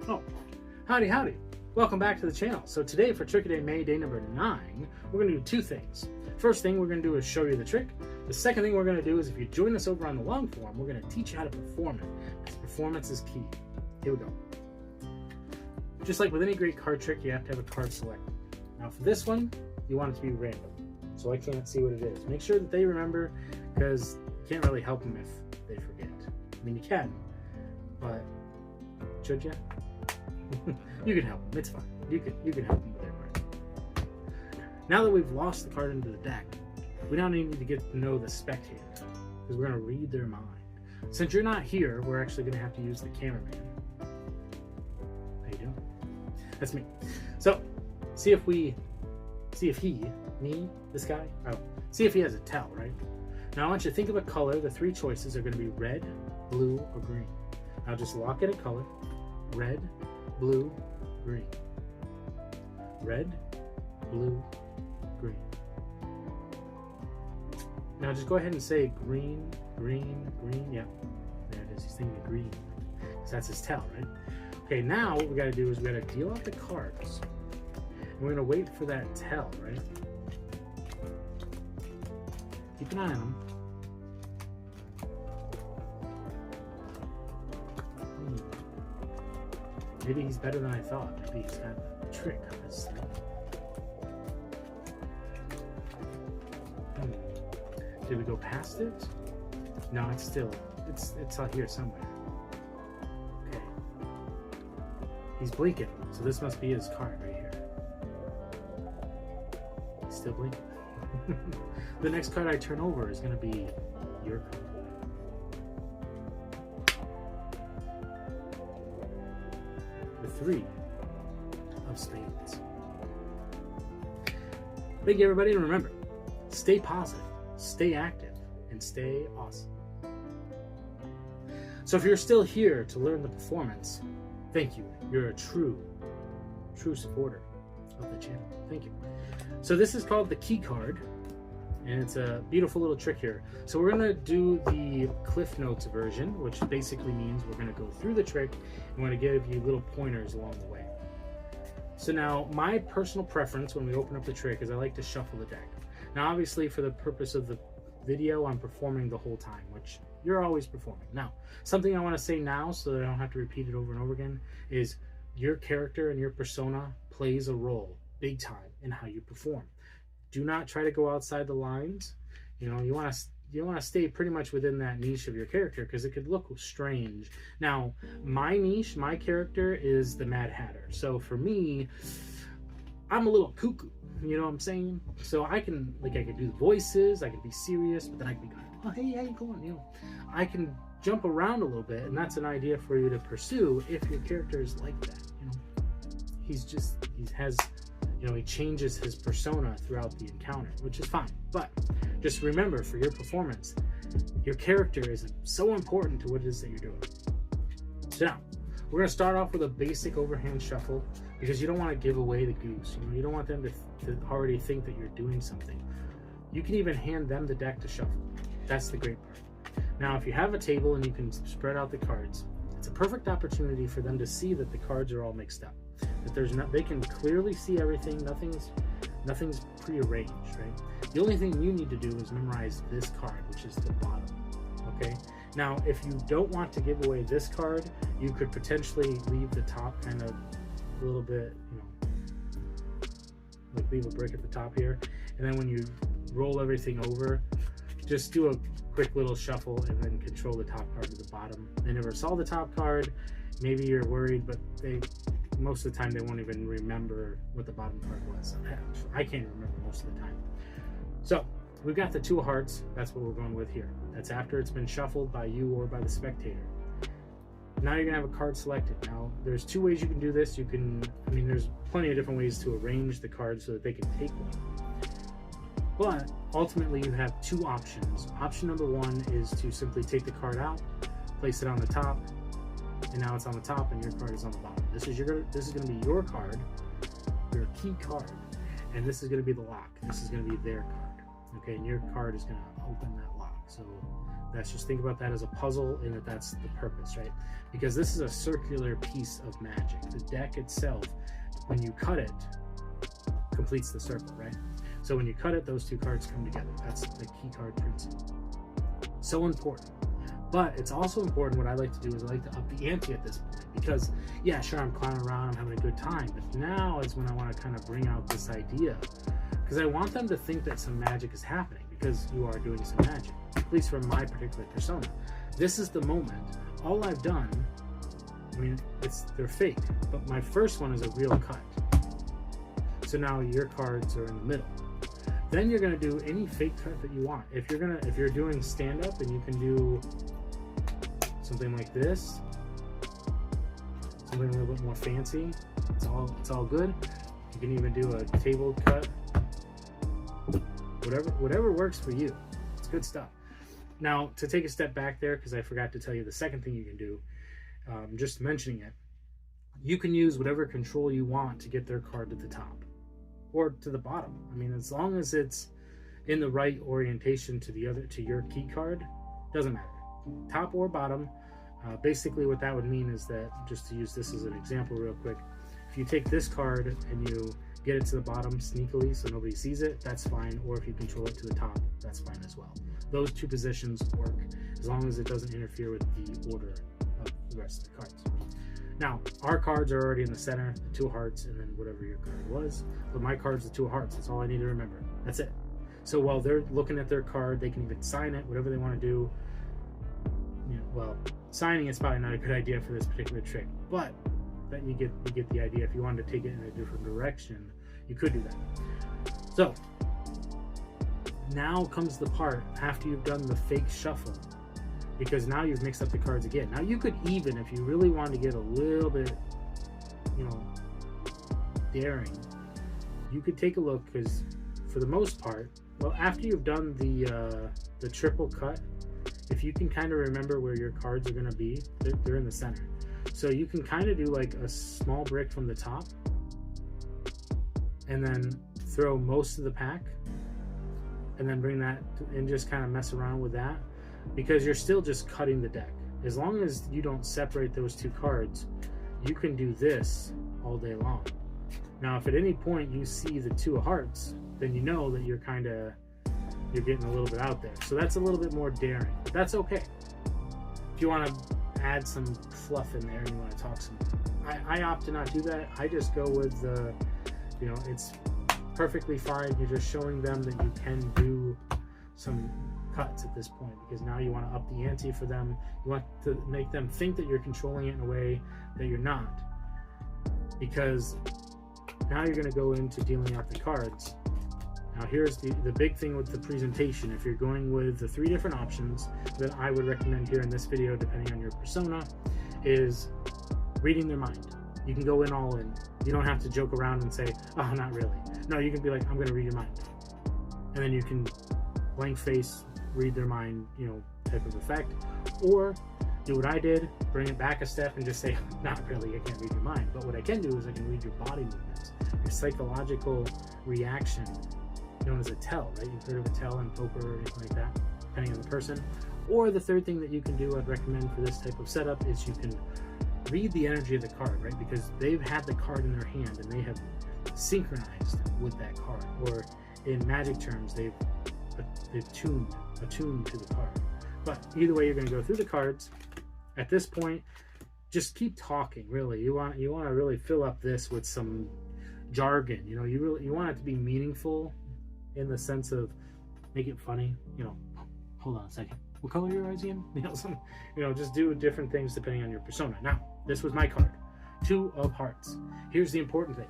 Oh, howdy howdy. Welcome back to the channel. So today for Trick of Day May, day number 9, we're going to do two things. First thing we're going to do is show you the trick. The second thing we're going to do is if you join us over on the long form, we're going to teach you how to perform it, because performance is key. Here we go. Just like with any great card trick, you have to have a card selected. Now for this one, you want it to be random, so I can't see what it is. Make sure that they remember, because you can't really help them if they forget. I mean, you can, but should you? You can help them. It's fine. You can help them with their card. Now that we've lost the card into the deck, we now need to get to know the spectator, because we're going to read their mind. Since you're not here, we're actually going to have to use the cameraman. How you doing? That's me. So, see if he has a tell, right? Now I want you to think of a color. The three choices are going to be red, blue, or green. Now just lock in a color. Red, blue, green. Red, blue, green. Now just go ahead and say green, green, green. Yeah, there it is. He's thinking of green. So that's his tell, right? Okay, now what we got to do is we got to deal out the cards. And we're going to wait for that tell, right? Keep an eye on him. Maybe he's better than I thought. Maybe he's got a trick up his sleeve. Did we go past it? No, it's out here somewhere. Okay. He's blinking, so this must be his card right here. He's still blinking. The next card I turn over is going to be your card. The 3 of spades. Thank you, everybody, and remember, stay positive, stay active, and stay awesome. So if you're still here to learn the performance, thank you. You're a true supporter of the channel. Thank you. So this is called the key card, and it's a beautiful little trick here. So we're going to do the Cliff Notes version, which basically means we're going to go through the trick and we're going to give you little pointers along the way. So now, my personal preference when we open up the trick is I like to shuffle the deck. Now obviously for the purpose of the video, I'm performing the whole time, which you're always performing. Now, something I want to say now so that I don't have to repeat it over and over again is your character and your persona plays a role big time in how you perform. Do not try to go outside the lines. You know, you want to stay pretty much within that niche of your character, because it could look strange. Now, my niche, my character is the Mad Hatter. So for me, I'm a little cuckoo. You know what I'm saying? So I can do the voices, I can be serious, but then I can be going, oh hey, how you going? You know, I can jump around a little bit, and that's an idea for you to pursue if your character is like that. You know, he changes his persona throughout the encounter, which is fine. But just remember, for your performance, your character is so important to what it is that you're doing. So now, we're going to start off with a basic overhand shuffle, because you don't want to give away the goose. You know, you don't want them to already think that you're doing something. You can even hand them the deck to shuffle. That's the great part. Now, if you have a table and you can spread out the cards, it's a perfect opportunity for them to see that the cards are all mixed up. That they can clearly see everything. Nothing's prearranged, right? The only thing you need to do is memorize this card, which is the bottom. Okay. Now, if you don't want to give away this card, you could potentially leave the top kind of a little bit, you know, like leave a brick at the top here, and then when you roll everything over, just do a quick little shuffle and then control the top card to the bottom. They never saw the top card. Maybe you're worried, but most of the time they won't even remember what the bottom card was. I can't remember most of the time. So we've got the 2 of hearts. That's what we're going with here. That's after it's been shuffled by you or by the spectator. Now you're gonna have a card selected. Now there's 2 ways you can do this. There's plenty of different ways to arrange the cards so that they can take one. But ultimately you have 2 options. Option number 1 is to simply take the card out, place it on the top, and now it's on the top and your card is on the bottom. This is going to be your card, your key card, and this is going to be the lock. This is going to be their card. Okay, and your card is going to open that lock. So That's just think about that as a puzzle, and that's the purpose, right? Because this is a circular piece of magic. The deck itself, when you cut it, completes the circle, right? So when you cut it, those two cards come together. That's the key card principle. So important. But it's also important, what I like to do is I like to up the ante at this point, because yeah, sure, I'm clowning around, I'm having a good time, but now is when I want to kind of bring out this idea, because I want them to think that some magic is happening, because you are doing some magic, at least from my particular persona. This is the moment. All I've done, I mean, they're fake, but my first one is a real cut. So now your cards are in the middle. Then you're going to do any fake cut that you want. If you're doing stand-up, and you can do something like this, something a little bit more fancy, it's all good. You can even do a table cut, whatever works for you. It's good stuff. Now, to take a step back there, because I forgot to tell you the second thing you can do, just mentioning it, you can use whatever control you want to get their card to the top or to the bottom. I mean, as long as it's in the right orientation to your key card, doesn't matter, top or bottom. Basically what that would mean is that, just to use this as an example real quick, if you take this card and you get it to the bottom sneakily so nobody sees it, that's fine. Or if you control it to the top, that's fine as well. Those two positions work as long as it doesn't interfere with the order of the rest of the cards. Now, our cards are already in the center, the two hearts, and then whatever your card was. But my card's the two hearts. That's all I need to remember. That's it. So while they're looking at their card, they can even sign it, whatever they want to do. You know, well, signing is probably not a good idea for this particular trick, but that you get the idea. If you wanted to take it in a different direction, you could do that. So now comes the part after you've done the fake shuffle, because now you've mixed up the cards again. Now you could even, if you really wanted to get a little bit, daring, you could take a look, because for the most part, well, after you've done the triple cut, if you can kind of remember where your cards are going to be, they're in the center. So you can kind of do like a small brick from the top and then throw most of the pack and then bring that and just kind of mess around with that, because you're still just cutting the deck. As long as you don't separate those two cards, you can do this all day long. Now, if at any point you see the two of hearts, then you know that you're getting a little bit out there. So that's a little bit more daring, but that's okay. If you want to add some fluff in there and you want to talk some, I opt to not do that. I just go with the, it's perfectly fine. You're just showing them that you can do some cuts at this point, because now you want to up the ante for them. You want to make them think that you're controlling it in a way that you're not, because now you're going to go into dealing out the cards. Now here's the big thing with the presentation. If you're going with the 3 different options that I would recommend here in this video, depending on your persona, is reading their mind. You can go in all in. You don't have to joke around and say, oh, not really. No, you can be like, I'm going to read your mind. And then you can blank face, read their mind, type of effect. Or do what I did, bring it back a step and just say, not really, I can't read your mind. But what I can do is I can read your body movements, your psychological reaction, known as a tell, right? You've heard of a tell in poker or anything like that, depending on the person. Or the third thing that you can do, I'd recommend for this type of setup, is you can read the energy of the card, right? Because they've had the card in their hand and they have synchronized with that card, or in magic terms, they've attuned to the card. But either way, you're going to go through the cards. At this point, just keep talking. Really, you want to really fill up this with some jargon. You want it to be meaningful, in the sense of make it funny. Hold on a second. What color are your eyes again? Just do different things depending on your persona. Now, this was my card, 2 of hearts. Here's the important thing.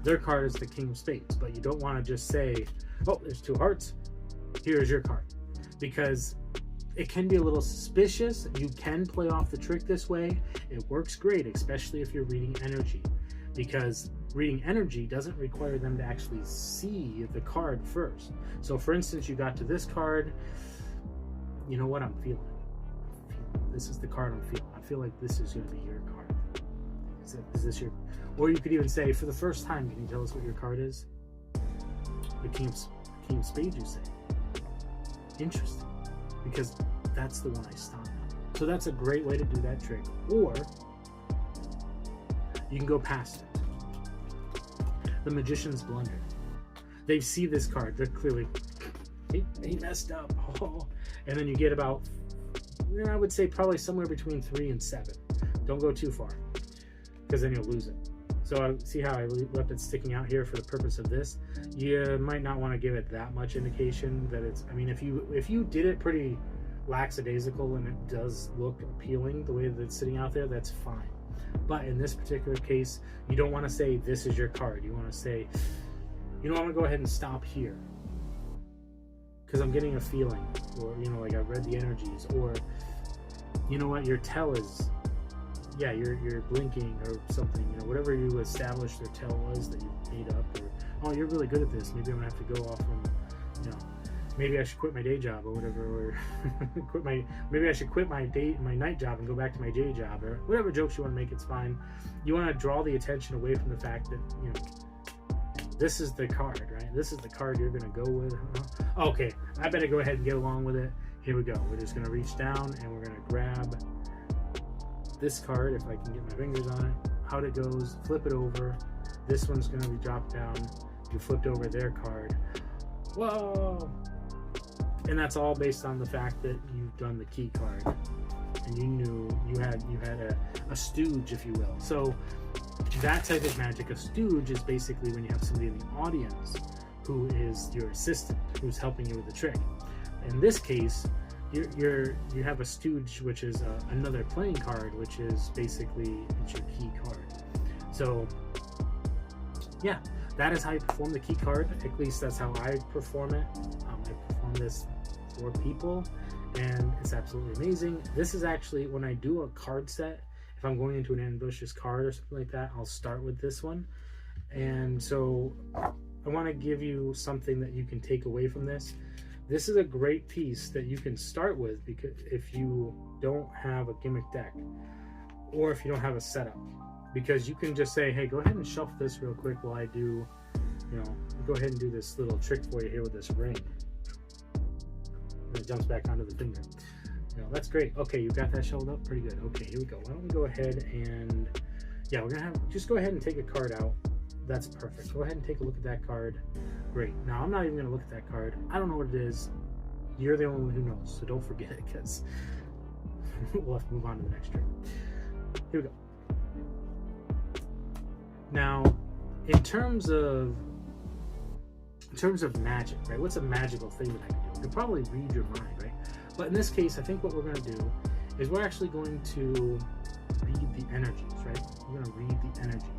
Their card is the King of Spades, but you don't want to just say, oh, there's 2 hearts, here's your card, because it can be a little suspicious. You can play off the trick this way. It works great, especially if you're reading energy, because reading energy doesn't require them to actually see the card first. So for instance, you got to this card, you know what I'm feeling? This is the card I'm feeling. I feel like this is going to be your card. Is this your, or you could even say, for the first time, can you tell us what your card is? The King of Spades, you say. Interesting. because that's the one I stopped on. So that's a great way to do that trick. Or you can go past it. The Magician's Blunder. They see this card. They're clearly, he messed up. Oh. And then you get about, I would say probably somewhere between 3 and 7. Don't go too far, because then you'll lose it. So I see how I left it sticking out here for the purpose of this. You might not want to give it that much indication that it's, I mean, if you did it pretty lackadaisical and it does look appealing the way that it's sitting out there, that's fine. But in this particular case, you don't want to say this is your card. You want to say, you know, I'm going to go ahead and stop here, because I'm getting a feeling, or, you know, like I've read the energies, or, you know what, your tell is, yeah, you're blinking or something, you know, whatever you established their tell was that you made up, or, oh, you're really good at this, maybe I'm gonna have to go off and, you know, maybe I should quit my day job or whatever, or maybe I should quit my night job and go back to my day job, or whatever jokes you want to make. It's fine. You want to draw the attention away from the fact that, you know, this is the card, right? This is the card you're gonna go with. Okay, I better go ahead and get along with it. Here we go. We're just gonna reach down and we're gonna grab this card, if I can get my fingers on it, out it goes, flip it over. This one's going to be dropped down. You flipped over their card. Whoa! And that's all based on the fact that you've done the key card, and you knew you had a stooge, if you will. So that type of magic, a stooge, is basically when you have somebody in the audience who is your assistant, who's helping you with the trick. In this case, you have a stooge, which is another playing card, which is basically it's your key card. So yeah, that is how you perform the key card. At least that's how I perform it. I perform this for people, and it's absolutely amazing. This is actually, when I do a card set, if I'm going into an ambitious card or something like that, I'll start with this one. And so I want to give you something that you can take away from this. This is a great piece that you can start with, because if you don't have a gimmick deck, or if you don't have a setup, because you can just say, hey, go ahead and shuffle this real quick while I do, you know, go ahead and do this little trick for you here with this ring. And it jumps back onto the finger. You know, that's great. Okay, you got that shuffled up pretty good. Okay, here we go. Why don't we go ahead and, yeah, we're gonna just go ahead and take a card out. That's perfect. Go ahead and take a look at that card. Great. Now, I'm not even going to look at that card. I don't know what it is. You're the only one who knows, so don't forget it, because we'll have to move on to the next trick. Here we go. Now, in terms of magic, right? What's a magical thing that I can do? I can probably read your mind, right? But in this case, I think what we're going to do is we're actually going to read the energies, right? We're going to read the energies.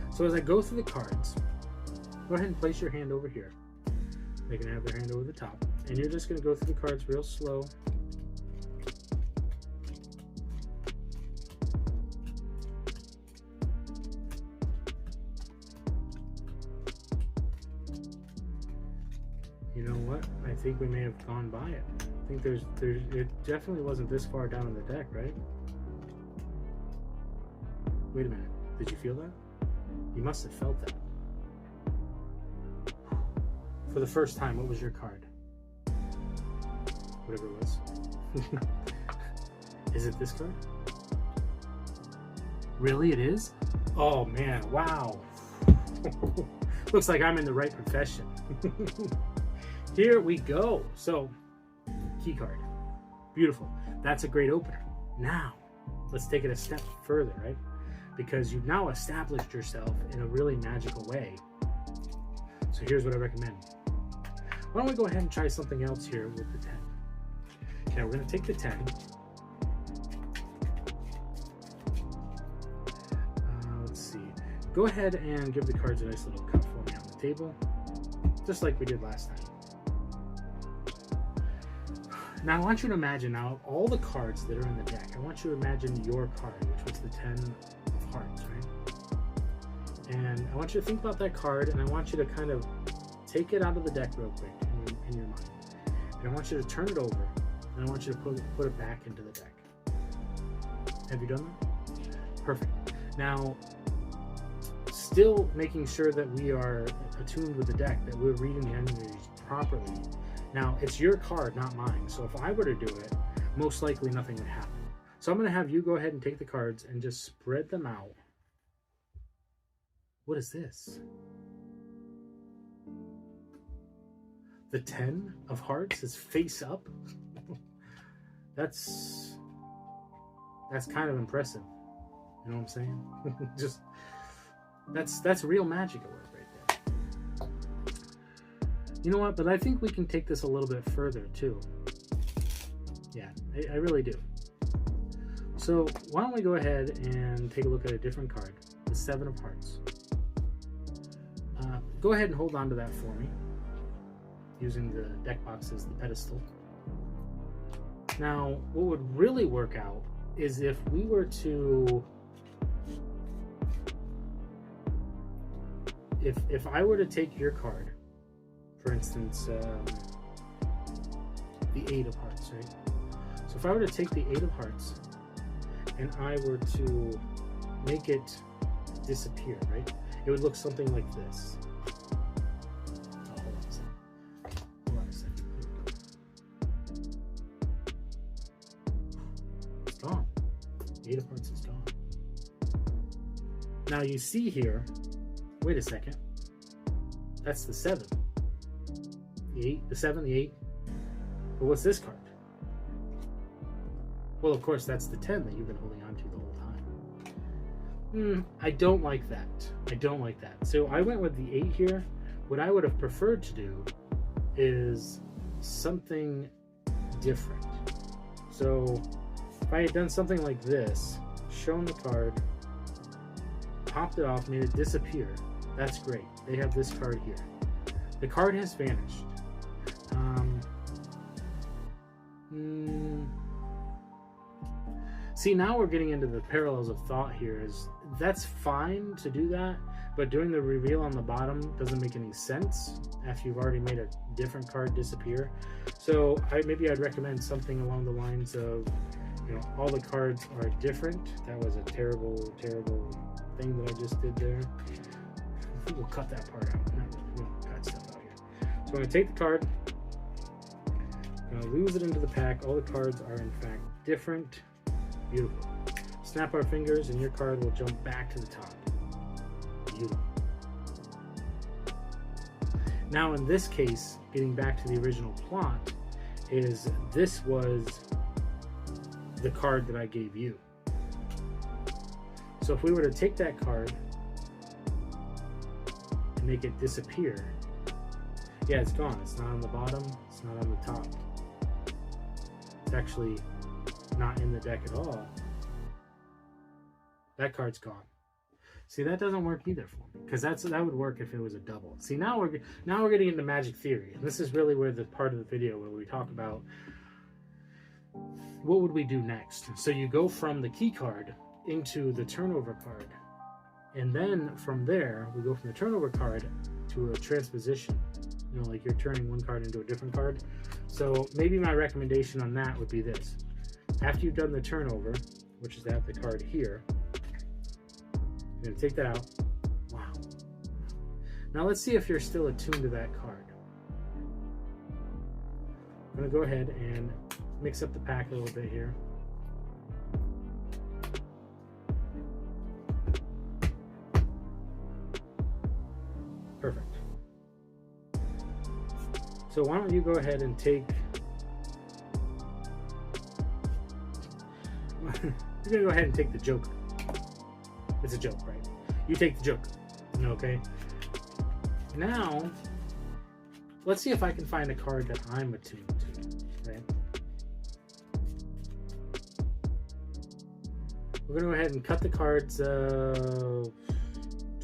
So as I go through the cards, go ahead and place your hand over here. They can have their hand over the top. And you're just going to go through the cards real slow. You know what? I think we may have gone by it. I think it definitely wasn't this far down in the deck, right? Wait a minute. Did you feel that? You must have felt that. For the first time, what was your card? Whatever it was. Is it this card? Really, it is? Oh man, wow. Looks like I'm in the right profession. Here we go. So, key card. Beautiful. That's a great opener. Now, let's take it a step further, right? Because you've now established yourself in a really magical way. So here's what I recommend. Why don't we go ahead and try something else here with the 10. Okay, we're going to take the 10. Let's see. Go ahead and give the cards a nice little cut for me on the table, just like we did last time. Now I want you to imagine, now all the cards that are in the deck, I want you to imagine your card, which was the 10 of hearts, right? And I want you to think about that card, and I want you to kind of take it out of the deck real quick in your mind. And I want you to turn it over, and I want you to put it back into the deck. Have you done that? Perfect. Now, still making sure that we are attuned with the deck, that we're reading the energies properly. Now, it's your card, not mine. So if I were to do it, most likely nothing would happen. So I'm going to have you go ahead and take the cards and just spread them out. What is this? The 10 of hearts is face up. That's kind of impressive. You know what I'm saying? Just that's real magic at work right there. You know what? But I think we can take this a little bit further too. Yeah, I really do. So why don't we go ahead and take a look at a different card, the 7 of hearts. Go ahead and hold on to that for me, using the deck box as the pedestal. Now, what would really work out is if we were to, if I were to take your card, for instance, the 8 of hearts, right? So if I were to take the 8 of hearts and I were to make it disappear, right? It would look something like this. Oh, hold on a second. Hold on a second. It's gone. The 8 of hearts is gone. Now you see here, wait a second. That's the 7. The 8, the 7, the 8. But what's this card? Well, of course, that's the 10 that you've been holding on to the whole time. I don't like that. I don't like that. So I went with the 8 here. What I would have preferred to do is something different. So if I had done something like this, shown the card, popped it off, made it disappear, that's great. They have this card here. The card has vanished. See, now we're getting into the parallels of thought here. That's fine to do that, but doing the reveal on the bottom doesn't make any sense after you've already made a different card disappear. So maybe I'd recommend something along the lines of, you know, all the cards are different. That was a terrible, terrible thing that I just did there. We'll cut that part out. We'll cut stuff out here. So I'm going to take the card, I'm going to lose it into the pack. All the cards are in fact different. Beautiful. Snap our fingers and your card will jump back to the top. Beautiful. Now in this case, getting back to the original plot, is this was the card that I gave you. So if we were to take that card and make it disappear, yeah, it's gone. It's not on the bottom, it's not on the top. It's actually not in the deck at all. That card's gone. See, that doesn't work either for me, because that would work if it was a double. See, now we're getting into magic theory, and this is really where the part of the video where we talk about what would we do next. So you go from the key card into the turnover card, and then from there we go from the turnover card to a transposition. You know, like you're turning one card into a different card. So maybe my recommendation on that would be this. After you've done the turnover, which is to have the card here, you're going to take that out. Wow. Now let's see if you're still attuned to that card. I'm going to go ahead and mix up the pack a little bit here. Perfect. So why don't you go ahead and take... You're going to go ahead and take the Joker. It's a joke, right? You take the Joker. Okay? Now, let's see if I can find a card that I'm attuned to. Right? We're going to go ahead and cut the cards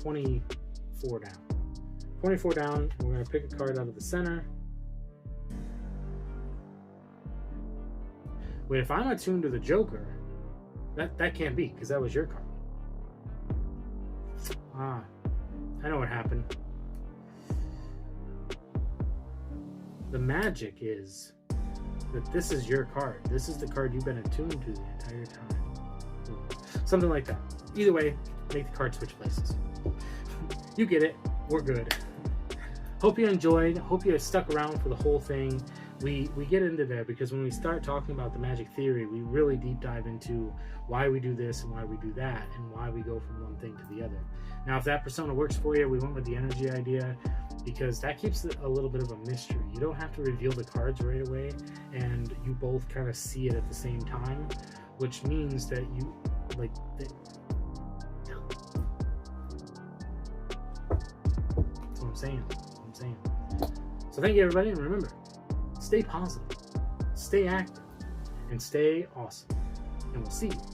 24 down. 24 down, and we're going to pick a card out of the center. Wait, if I'm attuned to the Joker, that can't be, because that was your card. Ah, I know what happened. The magic is that this is your card. This is the card you've been attuned to the entire time. Something like that. Either way, make the card switch places. You get it. We're good. hope you enjoyed. Hope you stuck around for the whole thing. We get into there because when we start talking about the magic theory, we really deep dive into why we do this and why we do that and why we go from one thing to the other. Now, if that persona works for you, we went with the energy idea because that keeps it a little bit of a mystery. You don't have to reveal the cards right away, and you both kind of see it at the same time, which means that you like. That's what I'm saying. So thank you, everybody, and remember, stay positive, stay active, and stay awesome. And we'll see you